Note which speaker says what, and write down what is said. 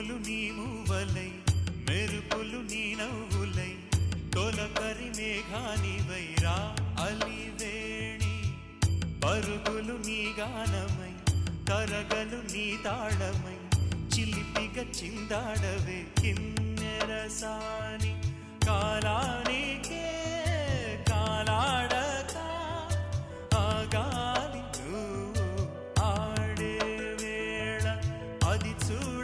Speaker 1: పువ్వులు నీ మూవలై మెరుపులు నీ నవ్వులై తొలకరి మేఘానివై రా అలివేణి పరుగులు నీ గానమై కరగలు నీ తాళమై చిలిపిగా చిందాడవే కిన్నెరసాని కాలానికే కాలాడక ఆగాలి నువ్వు ఆడే వేళ అది చూడ